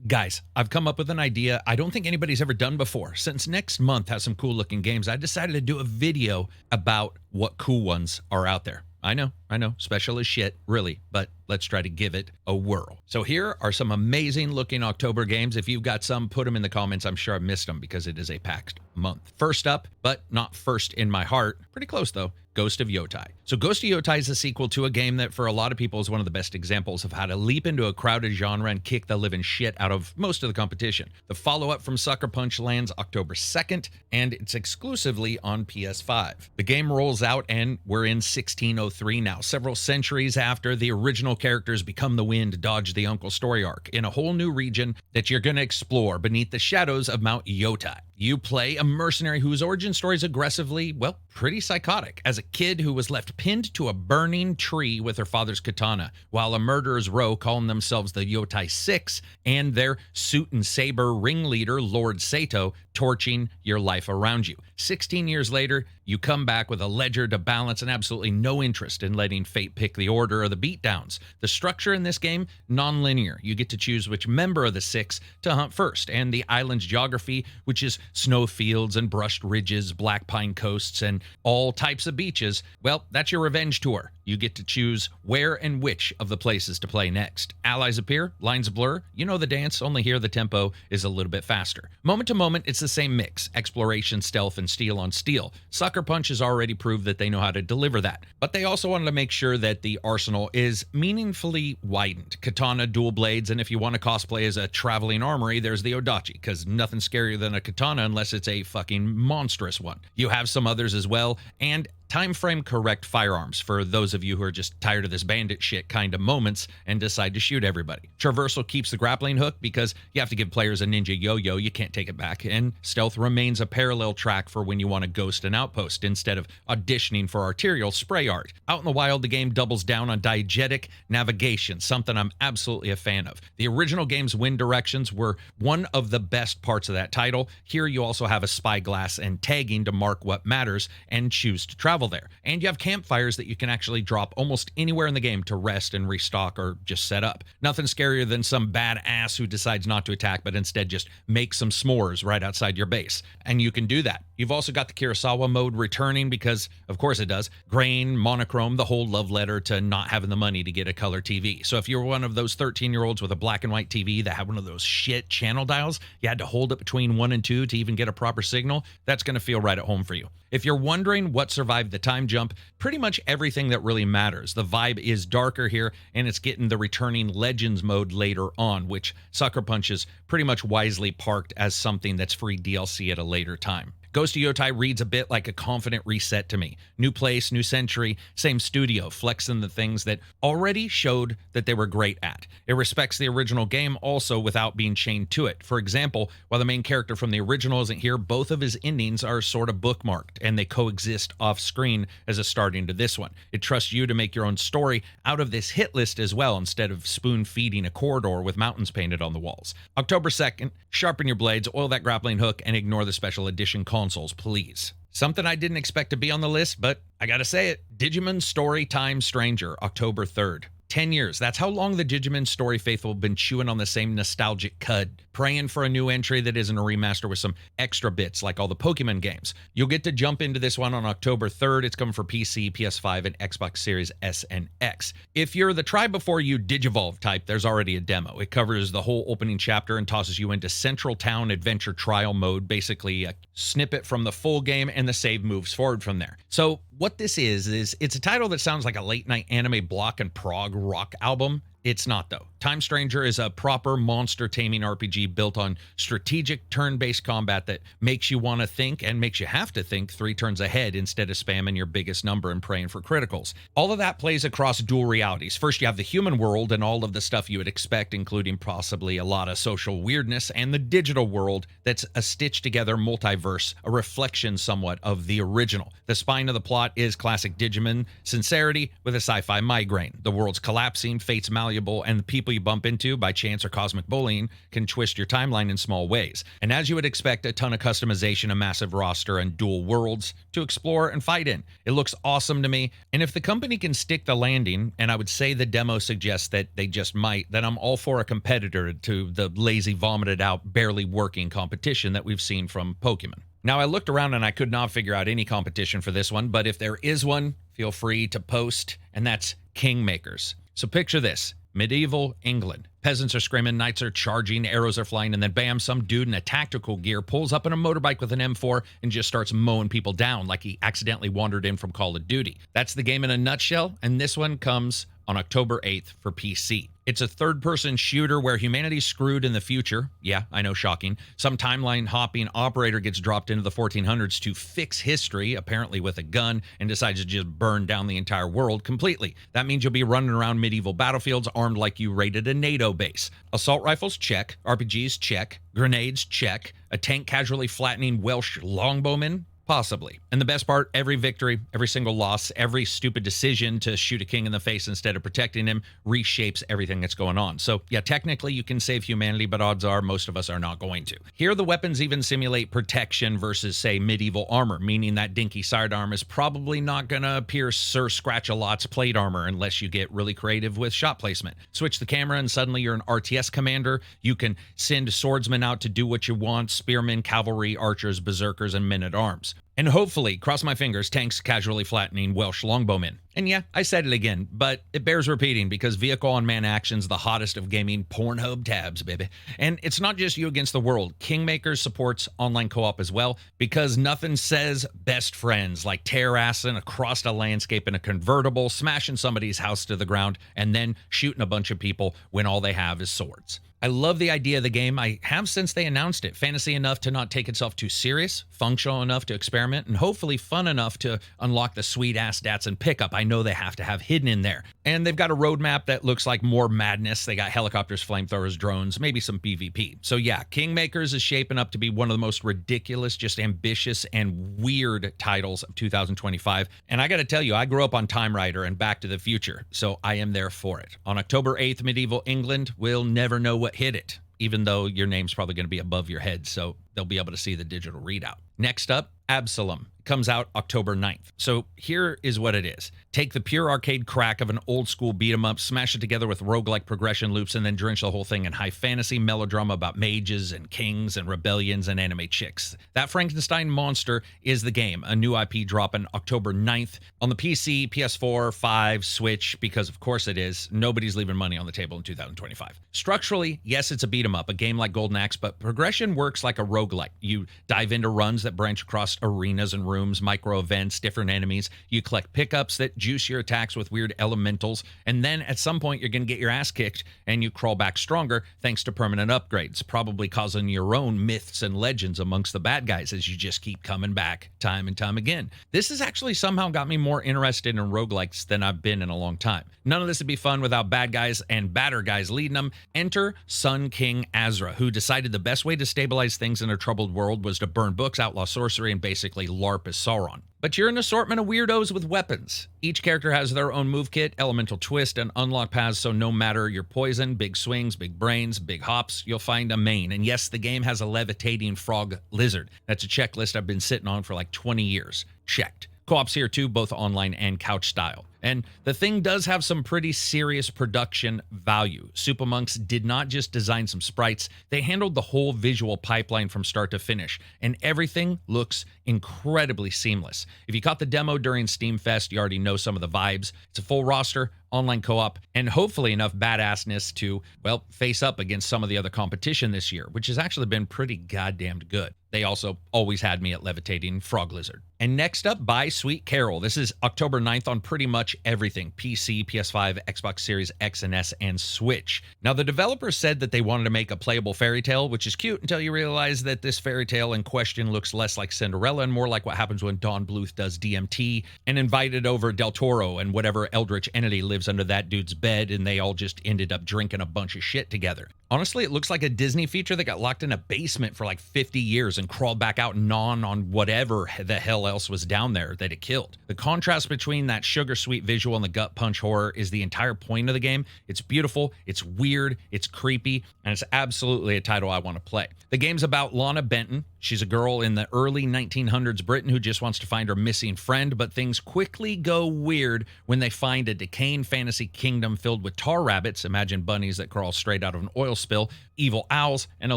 Guys, I've come up with an idea I don't think anybody's ever done before. Since next month has some cool looking games, I decided to do a video about what cool ones are out there. I know, special as shit, really, but let's try to give it a whirl. So here are some amazing looking October games. If you've got some, put them in the comments. I'm sure I missed them because it is a packed month. First up, but not first in my heart, pretty close though, Ghost of Yotai. So Ghost of Yotai is a sequel to a game that for a lot of people is one of the best examples of how to leap into a crowded genre and kick the living shit out of most of the competition. The follow-up from Sucker Punch lands October 2nd, and it's exclusively on PS5. The game rolls out and we're in 1603 now, several centuries after the original characters become the wind, dodge the uncle story arc, in a whole new region that you're going to explore beneath the shadows of Mount Yotai. You play a mercenary whose origin story is aggressively, well, pretty psychotic. As a kid who was left pinned to a burning tree with her father's katana, while a murderer's row calling themselves the Yotai Six and their suit and saber ringleader, Lord Sato, torching your life around you. 16 years later, you come back with a ledger to balance and absolutely no interest in letting fate pick the order or the beatdowns. The structure in this game, non-linear. You get to choose which member of the six to hunt first, and the island's geography, which is snowfields and brushed ridges, black pine coasts, and all types of beaches, well, that's your revenge tour. You get to choose where and which of the places to play next. Allies appear, lines blur, you know the dance, only here the tempo is a little bit faster. Moment to moment, it's the same mix, exploration, stealth, and steel on steel. Sucker Punch has already proved that they know how to deliver that, but they also wanted to make sure that the arsenal is meaningfully widened. Katana, dual blades, and if you want to cosplay as a traveling armory, there's the Odachi, because nothing's scarier than a katana unless it's a fucking monstrous one. You have some others as well, and time frame correct firearms for those of you who are just tired of this bandit shit kind of moments and decide to shoot everybody. Traversal keeps the grappling hook because you have to give players a ninja yo-yo, you can't take it back, and stealth remains a parallel track for when you want to ghost an outpost instead of auditioning for arterial spray art. Out in the wild, the game doubles down on diegetic navigation, something I'm absolutely a fan of. The original game's wind directions were one of the best parts of that title. Here you also have a spyglass and tagging to mark what matters and choose to travel there. And you have campfires that you can actually drop almost anywhere in the game to rest and restock or just set up. Nothing scarier than some badass who decides not to attack but instead just make some s'mores right outside your base. And you can do that. You've also got the Kurosawa mode returning because, of course it does, grain, monochrome, the whole love letter to not having the money to get a color TV. So if you're one of those 13-year-olds with a black and white TV that had one of those shit channel dials, you had to hold it between 1 and 2 to even get a proper signal, that's going to feel right at home for you. If you're wondering what survived the time jump, pretty much everything that really matters. The vibe is darker here, and it's getting the returning Legends mode later on, which Sucker Punch is pretty much wisely parked as something that's free DLC at a later time. Ghost of Yotai reads a bit like a confident reset to me. New place, new century, same studio, flexing the things that already showed that they were great at. It respects the original game also without being chained to it. For example, while the main character from the original isn't here, both of his endings are sort of bookmarked, and they coexist off-screen as a starting to this one. It trusts you to make your own story out of this hit list as well, instead of spoon-feeding a corridor with mountains painted on the walls. October 2nd, sharpen your blades, oil that grappling hook, and ignore the special edition consoles, please. Something I didn't expect to be on the list, but I gotta say it. Digimon Story Time Stranger, October 3rd. 10 years. That's how long the Digimon story faithful have been chewing on the same nostalgic cud, praying for a new entry that isn't a remaster with some extra bits like all the Pokemon games. You'll get to jump into this one on October 3rd. It's coming for PC, PS5, and Xbox Series S and X. If you're the try before you Digivolve type, there's already a demo. It covers the whole opening chapter and tosses you into Central Town Adventure Trial mode, basically a snippet from the full game, and the save moves forward from there. So what this is it's a title that sounds like a late-night anime block and prog rock album. It's not, though. Time Stranger is a proper monster-taming RPG built on strategic turn-based combat that makes you want to think and makes you have to think 3 turns ahead instead of spamming your biggest number and praying for criticals. All of that plays across dual realities. First, you have the human world and all of the stuff you would expect, including possibly a lot of social weirdness, and the digital world that's a stitched-together multiverse, a reflection somewhat of the original. The spine of the plot is classic Digimon sincerity with a sci-fi migraine. The world's collapsing, fate's malleable, valuable, and the people you bump into by chance or cosmic bullying can twist your timeline in small ways. And as you would expect, a ton of customization, a massive roster, and dual worlds to explore and fight in. It looks awesome to me, and if the company can stick the landing, and I would say the demo suggests that they just might, then I'm all for a competitor to the lazy, vomited out, barely working competition that we've seen from Pokemon. Now, I looked around and I could not figure out any competition for this one, but if there is one, feel free to post, and that's Kingmakers. So picture this: medieval England. Peasants are screaming, knights are charging, arrows are flying, and then bam, some dude in a tactical gear pulls up on a motorbike with an M4 and just starts mowing people down like he accidentally wandered in from Call of Duty. That's the game in a nutshell, and this one comes on October 8th for PC. It's a third-person shooter where humanity's screwed in the future. Yeah, I know, shocking. Some timeline-hopping operator gets dropped into the 1400s to fix history, apparently with a gun, and decides to just burn down the entire world completely. That means you'll be running around medieval battlefields armed like you raided a NATO base. Assault rifles, check. RPGs, check. Grenades, check. A tank casually flattening Welsh longbowmen? Possibly. And the best part, every victory, every single loss, every stupid decision to shoot a king in the face instead of protecting him reshapes everything that's going on. So yeah, technically you can save humanity, but odds are most of us are not going to. Here the weapons even simulate protection versus, say, medieval armor, meaning that dinky sidearm is probably not gonna pierce or scratch-a-lot's plate armor unless you get really creative with shot placement. Switch the camera and suddenly you're an RTS commander. You can send swordsmen out to do what you want, spearmen, cavalry, archers, berserkers, and men-at-arms. And hopefully, cross my fingers, tanks casually flattening Welsh longbowmen. And yeah, I said it again, but it bears repeating because vehicle on man action's the hottest of gaming Pornhub tabs, baby. And it's not just you against the world. Kingmakers supports online co-op as well, because nothing says best friends like tear-assing across a landscape in a convertible, smashing somebody's house to the ground, and then shooting a bunch of people when all they have is swords. I love the idea of the game. I have since they announced it. Fantasy enough to not take itself too serious, functional enough to experiment, and hopefully fun enough to unlock the sweet-ass stats and pickup I know they have to have hidden in there. And they've got a roadmap that looks like more madness. They got helicopters, flamethrowers, drones, maybe some PvP. So yeah, Kingmakers is shaping up to be one of the most ridiculous, just ambitious, and weird titles of 2025. And I gotta tell you, I grew up on Time Rider and Back to the Future, so I am there for it. On October 8th, medieval England, we'll never know what hit it, even though your name's probably going to be above your head, so they'll be able to see the digital readout. Next up, Absalom. Comes out October 9th. So here is what it is. Take the pure arcade crack of an old school beat 'em up, smash it together with roguelike progression loops, and then drench the whole thing in high fantasy melodrama about mages and kings and rebellions and anime chicks. That Frankenstein monster is the game. A new IP dropping October 9th on the PC, PS4, 5, Switch, because of course it is. Nobody's leaving money on the table in 2025. Structurally, yes, it's a beat 'em up, a game like Golden Axe, but progression works like a roguelike. You dive into runs that branch across arenas and rooms, micro events, different enemies. You collect pickups that juice your attacks with weird elementals, and then at some point you're going to get your ass kicked and you crawl back stronger thanks to permanent upgrades, probably causing your own myths and legends amongst the bad guys as you just keep coming back time and time again. This has actually somehow got me more interested in roguelikes than I've been in a long time. None of this would be fun without bad guys and badder guys leading them. Enter Sun King Azra, who decided the best way to stabilize things in a troubled world was to burn books, outlaw sorcery, and basically LARP as Sauron. But you're an assortment of weirdos with weapons. Each character has their own move kit, elemental twist, and unlock paths, so no matter your poison, big swings, big brains, big hops, you'll find a main. And yes, the game has a levitating frog lizard. That's a checklist I've been sitting on for like 20 years. Checked. Co-op's here too, both online and couch style. And the thing does have some pretty serious production value. Monks did not just design some sprites, they handled the whole visual pipeline from start to finish, and everything looks incredibly seamless. If you caught the demo during Steam Fest, you already know some of the vibes. It's a full roster, online co-op, and hopefully enough badassness to, well, face up against some of the other competition this year, which has actually been pretty goddamn good. They also always had me at levitating frog lizard. And next up, Buy Sweet Carol. This is October 9th on pretty much everything: PC, PS5, Xbox Series X and S, and Switch. Now, the developers said that they wanted to make a playable fairy tale, which is cute until you realize that this fairy tale in question looks less like Cinderella and more like what happens when Don Bluth does DMT and invited over Del Toro and whatever eldritch entity lives under that dude's bed, and they all just ended up drinking a bunch of shit together. Honestly, it looks like a Disney feature that got locked in a basement for like 50 years years and crawled back out and gnawn on whatever the hell else was down there that it killed. The contrast between that sugar-sweet visual and the gut punch horror is the entire point of the game. It's beautiful, it's weird, it's creepy, and it's absolutely a title I want to play. The game's about Lana Benton. She's a girl in the early 1900s Britain who just wants to find her missing friend, but things quickly go weird when they find a decaying fantasy kingdom filled with tar rabbits, imagine bunnies that crawl straight out of an oil spill, evil owls, and a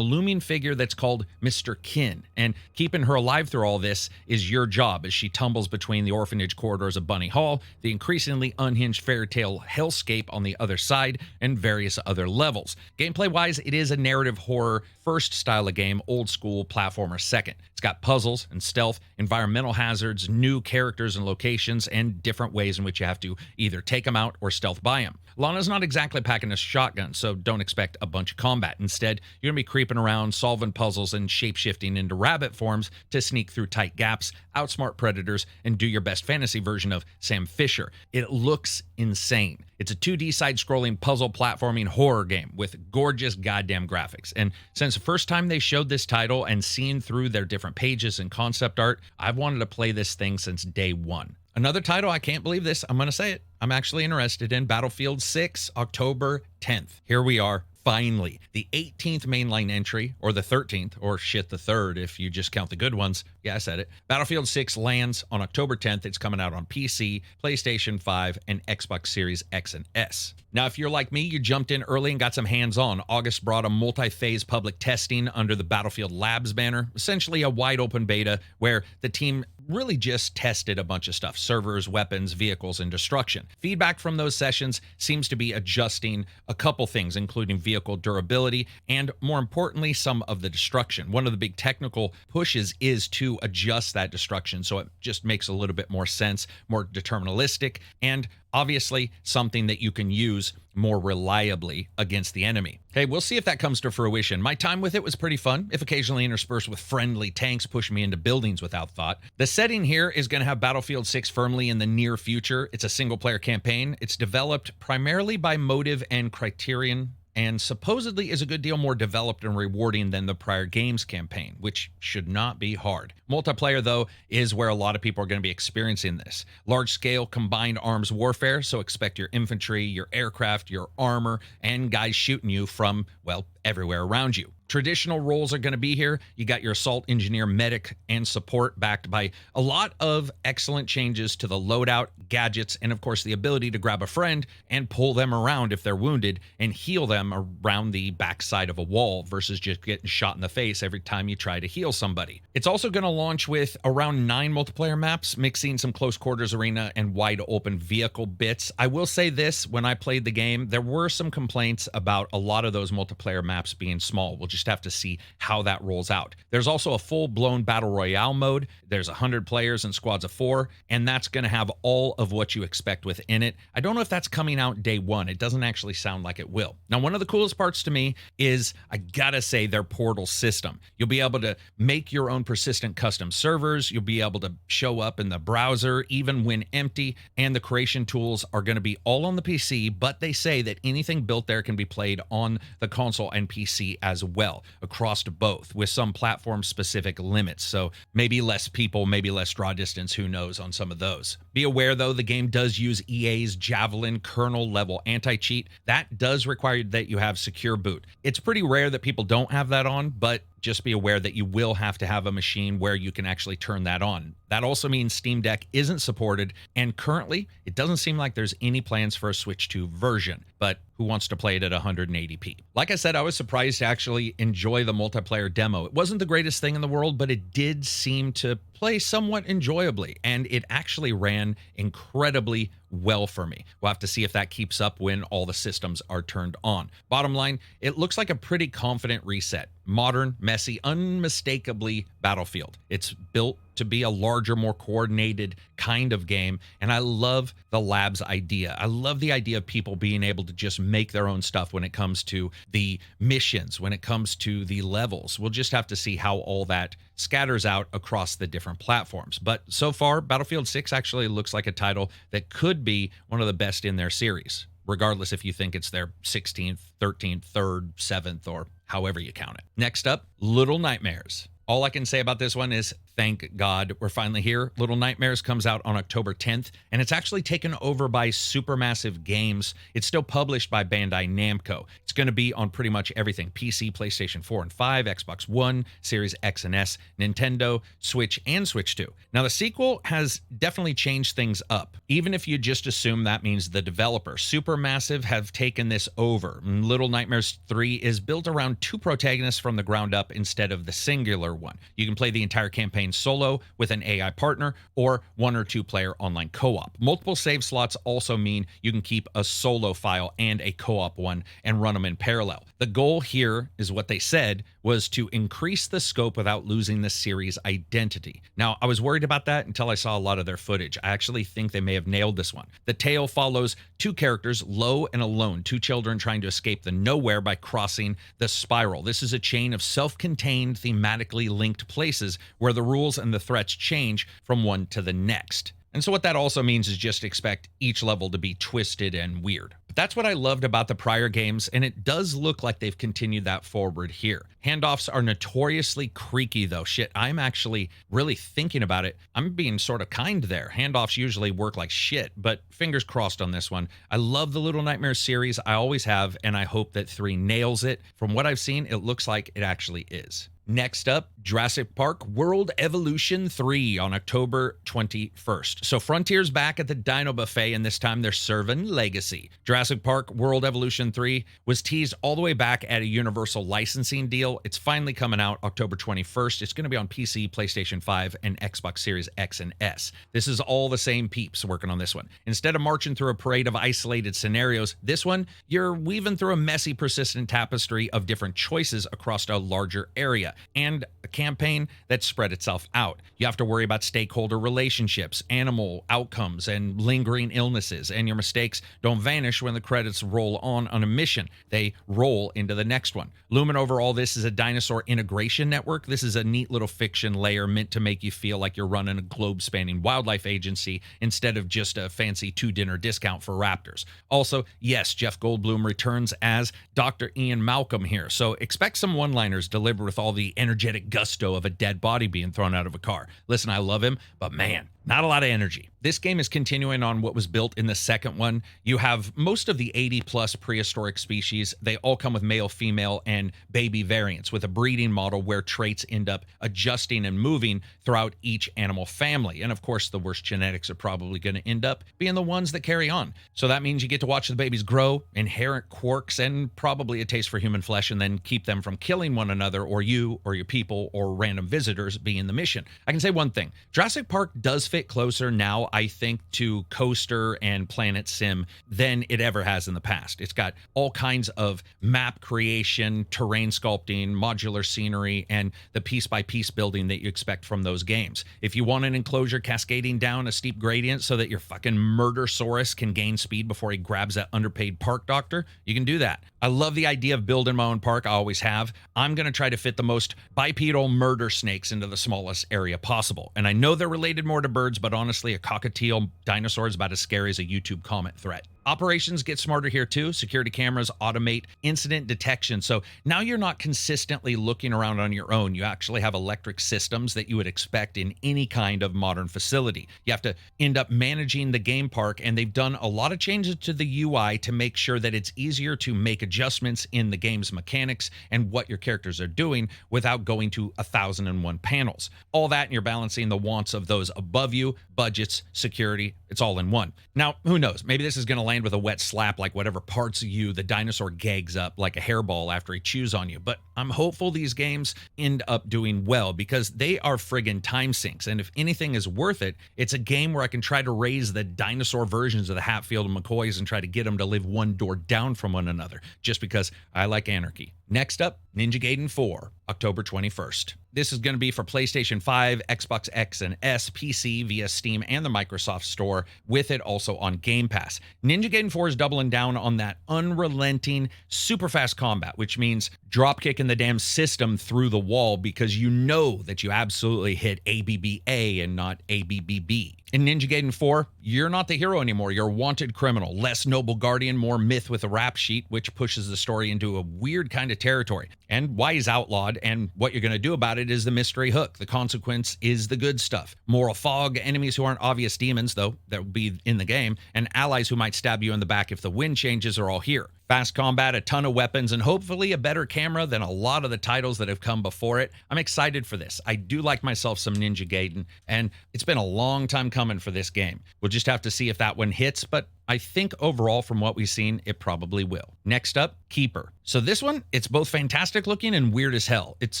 looming figure that's called Mr. Kin. And keeping her alive through all this is your job as she tumbles between the orphanage corridors of Bunny Hall, the increasingly unhinged fairy tale hellscape on the other side, and various other levels. Gameplay-wise, it is a narrative horror first style of game, old school platformer second. It's got puzzles and stealth, environmental hazards, new characters and locations, and different ways in which you have to either take them out or stealth by them. Lana's not exactly packing a shotgun, so don't expect a bunch of combat. Instead, you're going to be creeping around, solving puzzles, and shape-shifting into rabbit forms to sneak through tight gaps, outsmart predators, and do your best fantasy version of Sam Fisher. It looks insane. It's a 2D side-scrolling puzzle platforming horror game with gorgeous goddamn graphics. And since the first time they showed this title and seen through their different pages and concept art, I've wanted to play this thing since day one. Another title, I can't believe this, I'm going to say it, I'm actually interested in, Battlefield 6, October 10th. Here we are. Finally, the 18th mainline entry, or the 13th, or shit, the 3rd if you just count the good ones. Yeah, I said it. Battlefield 6 lands on October 10th. It's coming out on PC, PlayStation 5, and Xbox Series X and S. Now, if you're like me, you jumped in early and got some hands-on. August brought a multi-phase public testing under the Battlefield Labs banner, essentially a wide-open beta where the team really just tested a bunch of stuff: servers, weapons, vehicles, and destruction. Feedback from those sessions seems to be adjusting a couple things, including vehicle durability and, more importantly, some of the destruction. One of the big technical pushes is to adjust that destruction so it just makes a little bit more sense, more deterministic, and obviously something that you can use more reliably against the enemy. Hey, we'll see if that comes to fruition. My time with it was pretty fun, if occasionally interspersed with friendly tanks pushing me into buildings without thought. The setting here is going to have Battlefield 6 firmly in the near future. It's a single-player campaign. It's developed primarily by Motive and Criterion, and supposedly is a good deal more developed and rewarding than the prior games campaign, which should not be hard. Multiplayer, though, is where a lot of people are going to be experiencing this. Large-scale combined arms warfare, so expect your infantry, your aircraft, your armor, and guys shooting you from, well, everywhere around you. Traditional roles are going to be here. You got your assault engineer, medic, and support, backed by a lot of excellent changes to the loadout, gadgets, and of course the ability to grab a friend and pull them around if they're wounded and heal them around the backside of a wall versus just getting shot in the face every time you try to heal somebody. It's also going to launch with around 9 multiplayer maps, mixing some close quarters arena and wide open vehicle bits. I will say this, when I played the game, there were some complaints about a lot of those multiplayer maps being small. We'll just have to see how that rolls out. There's also a full-blown battle royale mode. There's 100 players in squads of 4, and that's going to have all of what you expect within it. I don't know if that's coming out day one. It doesn't actually sound like it will. Now, one of the coolest parts to me is, I gotta say, their portal system. You'll be able to make your own persistent custom servers. You'll be able to show up in the browser even when empty, and the creation tools are going to be all on the PC, but they say that anything built there can be played on the console and PC as well, across both, with some platform-specific limits. So maybe less people, maybe less draw distance, who knows on some of those. Be aware, though, the game does use EA's Javelin kernel-level anti-cheat. That does require that you have secure boot. It's pretty rare that people don't have that on, but just be aware that you will have to have a machine where you can actually turn that on. That also means Steam Deck isn't supported, and currently, it doesn't seem like there's any plans for a Switch 2 version, but who wants to play it at 180p? Like I said, I was surprised to actually enjoy the multiplayer demo. It wasn't the greatest thing in the world, but it did seem to play somewhat enjoyably, and it actually ran incredibly well for me. We'll have to see if that keeps up when all the systems are turned on. Bottom line, it looks like a pretty confident reset. Modern, messy, unmistakably Battlefield. It's built to be a larger, more coordinated kind of game, and I love the Labs idea. I love the idea of people being able to just make their own stuff when it comes to the missions, when it comes to the levels. We'll just have to see how all that scatters out across the different platforms. But so far, Battlefield 6 actually looks like a title that could be one of the best in their series, regardless if you think it's their 16th, 13th, 3rd, 7th, or however you count it. Next up, Little Nightmares. All I can say about this one is thank God we're finally here. Little Nightmares comes out on October 10th, and it's actually taken over by Supermassive Games. It's still published by Bandai Namco. It's going to be on pretty much everything: PC, PlayStation 4 and 5, Xbox One, Series X and S, Nintendo, Switch, and Switch 2. Now, the sequel has definitely changed things up, even if you just assume that means the developer. Supermassive have taken this over. Little Nightmares 3 is built around two protagonists from the ground up instead of the singular one. You can play the entire campaign solo with an AI partner or 1 or 2 player online co-op. Multiple save slots also mean you can keep a solo file and a co-op one and run them in parallel. The goal here is what they said was to increase the scope without losing the series identity. Now, I was worried about that until I saw a lot of their footage. I actually think they may have nailed this one. The tale follows two characters, Low and Alone, two children trying to escape the nowhere by crossing the spiral. This is a chain of self-contained, thematically linked places where the rules and the threats change from one to the next. And so what that also means is just expect each level to be twisted and weird. But that's what I loved about the prior games, and it does look like they've continued that forward here. Handoffs are notoriously creaky though. Shit, I'm actually really thinking about it. I'm being sort of kind there. Handoffs usually work like shit, but fingers crossed on this one. I love the Little Nightmares series. I always have, and I hope that 3 nails it. From what I've seen, it looks like it actually is. Next up, Jurassic Park World Evolution 3 on October 21st. So Frontier's back at the Dino Buffet, and this time they're serving legacy. Jurassic Park World Evolution 3 was teased all the way back at a Universal licensing deal. It's finally coming out October 21st. It's going to be on PC, PlayStation 5, and Xbox Series X and S. This is all the same peeps working on this one. Instead of marching through a parade of isolated scenarios, this one, you're weaving through a messy, persistent tapestry of different choices across a larger area, and a campaign that spread itself out. You have to worry about stakeholder relationships, animal outcomes, and lingering illnesses, and your mistakes don't vanish when the credits roll on a mission. They roll into the next one. Looming over all this is a dinosaur integration network. This is a neat little fiction layer meant to make you feel like you're running a globe-spanning wildlife agency instead of just a fancy 2-dinner discount for raptors. Also, yes, Jeff Goldblum returns as Dr. Ian Malcolm here, so expect some one-liners delivered with all the energetic gusto of a dead body being thrown out of a car. Listen, I love him, but man, not a lot of energy. This game is continuing on what was built in the second one. You have most of the 80-plus prehistoric species. They all come with male, female, and baby variants with a breeding model where traits end up adjusting and moving throughout each animal family. And of course, the worst genetics are probably going to end up being the ones that carry on. So that means you get to watch the babies grow, inherent quirks, and probably a taste for human flesh, and then keep them from killing one another or you or your people or random visitors being the mission. I can say one thing. Jurassic Park does fit closer now, I think, to Coaster and Planet Sim than it ever has in the past. It's got all kinds of map creation, terrain sculpting, modular scenery, and the piece-by-piece building that you expect from those games. If you want an enclosure cascading down a steep gradient so that your fucking Murdersaurus can gain speed before he grabs that underpaid park doctor, you can do that. I love the idea of building my own park. I always have. I'm going to try to fit the most bipedal murder snakes into the smallest area possible. And I know they're related more to birds, but honestly, a cockatiel dinosaur is about as scary as a YouTube comment threat. Operations get smarter here too. Security cameras automate incident detection. So now you're not consistently looking around on your own. You actually have electric systems that you would expect in any kind of modern facility. You have to end up managing the game park, and they've done a lot of changes to the UI to make sure that it's easier to make adjustments in the game's mechanics and what your characters are doing without going to 1,001 panels. All that, and you're balancing the wants of those above you, budgets, security, it's all in one. Now, who knows? Maybe this is going to land with a wet slap, like whatever parts of you the dinosaur gags up like a hairball after he chews on you. But I'm hopeful these games end up doing well because they are friggin' time sinks. And if anything is worth it, it's a game where I can try to raise the dinosaur versions of the Hatfield and McCoys and try to get them to live one door down from one another, just because I like anarchy. Next up, Ninja Gaiden 4, October 21st. This is going to be for PlayStation 5, Xbox X and S, PC via Steam and the Microsoft Store, with it also on Game Pass. Ninja Gaiden 4 is doubling down on that unrelenting, super fast combat, which means dropkicking the damn system through the wall because you know that you absolutely hit ABBA and not ABBB. In Ninja Gaiden 4, you're not the hero anymore. You're a wanted criminal. Less noble guardian, more myth with a rap sheet, which pushes the story into a weird kind of territory. And why he's outlawed and what you're going to do about it is the mystery hook. The consequence is the good stuff. Moral fog, enemies who aren't obvious demons, though that will be in the game, and allies who might stab you in the back if the wind changes are all here. Fast combat, a ton of weapons, and hopefully a better camera than a lot of the titles that have come before it. I'm excited for this. I do like myself some Ninja Gaiden, and it's been a long time coming for this game. We'll just have to see if that one hits, but I think overall from what we've seen, it probably will. Next up, Keeper. So this one, it's both fantastic looking and weird as hell. It's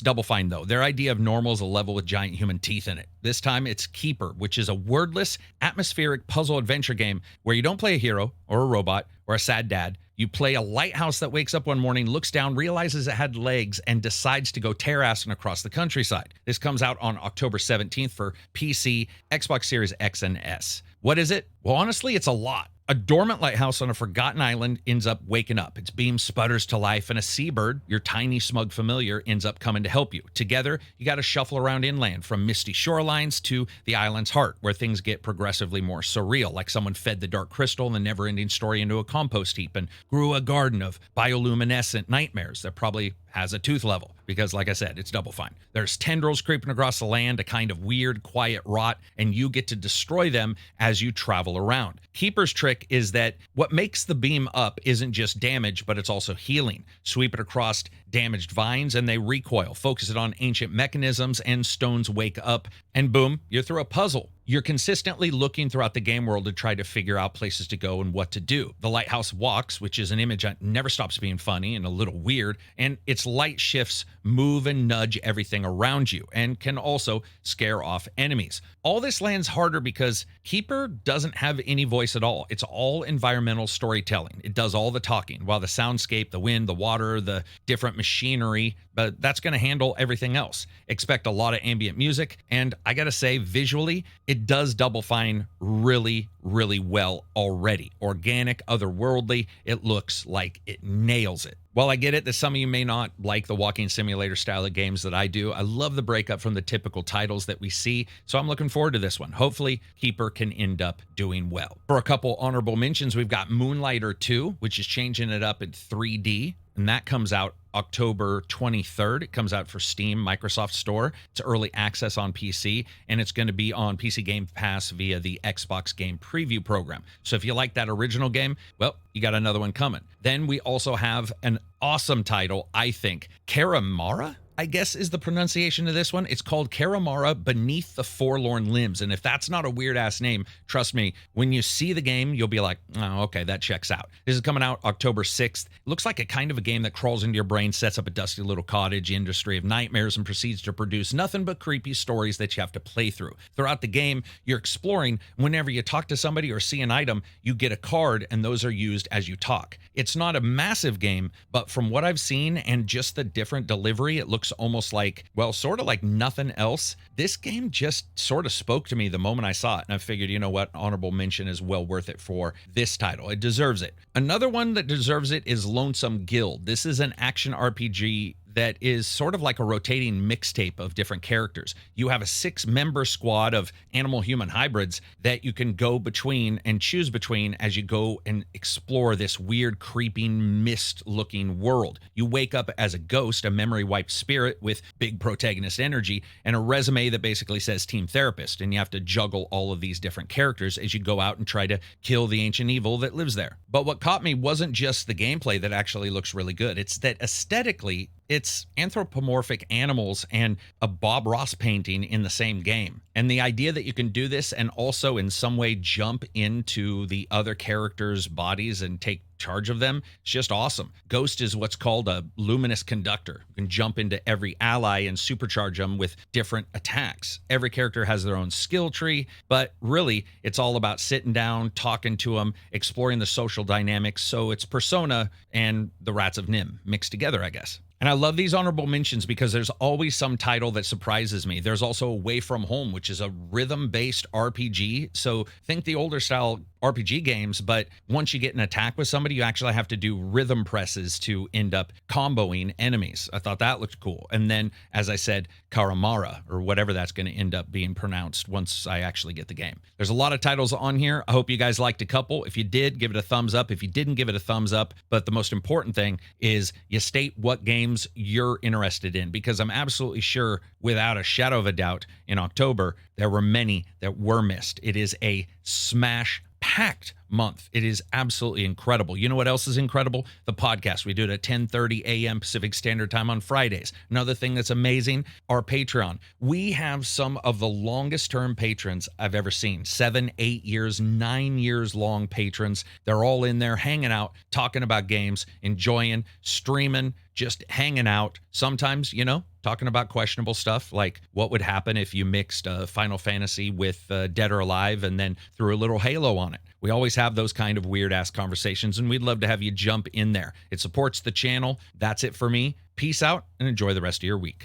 Double Fine though. Their idea of normal is a level with giant human teeth in it. This time it's Keeper, which is a wordless, atmospheric puzzle adventure game where you don't play a hero or a robot or a sad dad. You play a lighthouse that wakes up one morning, looks down, realizes it had legs, and decides to go tear-assing across the countryside. This comes out on October 17th for PC, Xbox Series X and S. What is it? Well, honestly, it's a lot. A dormant lighthouse on a forgotten island ends up waking up. Its beam sputters to life, and a seabird, your tiny, smug familiar, ends up coming to help you. Together, you got to shuffle around inland, from misty shorelines to the island's heart, where things get progressively more surreal, like someone fed the Dark Crystal in the never-ending story into a compost heap and grew a garden of bioluminescent nightmares that probably has a tooth level, because like I said, it's Double Fine. There's tendrils creeping across the land, a kind of weird, quiet rot, and you get to destroy them as you travel around. Keeper's trick is that what makes the beam up isn't just damage, but it's also healing. Sweep it across damaged vines and they recoil. Focus it on ancient mechanisms and stones wake up, and boom, you're through a puzzle. You're consistently looking throughout the game world to try to figure out places to go and what to do. The lighthouse walks, which is an image that never stops being funny and a little weird, and its light shifts move and nudge everything around you and can also scare off enemies. All this lands harder because Keeper doesn't have any voice at all. It's all environmental storytelling. It does all the talking, while the soundscape, the wind, the water, the different machinery, but that's going to handle everything else. Expect a lot of ambient music, and I gotta say, visually, it does Double Fine really, really well already. Organic, otherworldly, it looks like it nails it. While I get it that some of you may not like the walking simulator style of games that I do, I love the breakup from the typical titles that we see, so I'm looking forward to this one. Hopefully, Keeper can end up doing well. For a couple honorable mentions, we've got Moonlighter 2, which is changing it up in 3D, and that comes out October 23rd. It comes out for Steam, Microsoft Store. It's early access on PC, and it's going to be on PC Game Pass via the Xbox Game Preview program. So if you like that original game, well, you got another one coming. Then we also have an awesome title, I think, Karamara, I guess is the pronunciation of this one. It's called Karamara Beneath the Forlorn Limbs. And if that's not a weird ass name, trust me, when you see the game, you'll be like, oh, okay, that checks out. This is coming out October 6th. It looks like a kind of a game that crawls into your brain, sets up a dusty little cottage industry of nightmares, and proceeds to produce nothing but creepy stories that you have to play through. Throughout the game, you're exploring. Whenever you talk to somebody or see an item, you get a card, and those are used as you talk. It's not a massive game, but from what I've seen and just the different delivery, it looks almost like, well, sort of like nothing else. This game just sort of spoke to me the moment I saw it, and I figured, you know what, honorable mention is well worth it for this title. It deserves it. Another one that deserves it is Lonesome Guild. This is an action RPG that is sort of like a rotating mixtape of different characters. You have a 6-member squad of animal-human hybrids that you can go between and choose between as you go and explore this weird, creeping, mist-looking world. You wake up as a ghost, a memory-wiped spirit with big protagonist energy, and a resume that basically says team therapist, and you have to juggle all of these different characters as you go out and try to kill the ancient evil that lives there. But what caught me wasn't just the gameplay that actually looks really good. It's that aesthetically, it's anthropomorphic animals and a Bob Ross painting in the same game. And the idea that you can do this and also in some way jump into the other characters' bodies and take charge of them, it's just awesome. Ghost is what's called a luminous conductor. You can jump into every ally and supercharge them with different attacks. Every character has their own skill tree, but really it's all about sitting down, talking to them, exploring the social dynamics. So it's Persona and the Rats of Nim mixed together, I guess. And I love these honorable mentions because there's always some title that surprises me. There's also Away From Home, which is a rhythm-based RPG. So think the older style RPG games, but once you get an attack with somebody, you actually have to do rhythm presses to end up comboing enemies. I thought that looked cool. And then, as I said, Karamara, or whatever that's going to end up being pronounced once I actually get the game. There's a lot of titles on here. I hope you guys liked a couple. If you did, give it a thumbs up. If you didn't, give it a thumbs up. But the most important thing is you state what games you're interested in, because I'm absolutely sure, without a shadow of a doubt, in October, there were many that were missed. It is a smash-packed month. It is absolutely incredible. You know what else is incredible? The podcast. We do it at 10:30 a.m. Pacific Standard Time on Fridays. Another thing that's amazing, our Patreon. We have some of the longest term patrons I've ever seen. 7, 8 years, 9 years long patrons. They're all in there hanging out, talking about games, enjoying, streaming, just hanging out. Sometimes, talking about questionable stuff, like what would happen if you mixed Final Fantasy with Dead or Alive and then threw a little Halo on it. We always have those kind of weird-ass conversations, and we'd love to have you jump in there. It supports the channel. That's it for me. Peace out, and enjoy the rest of your week.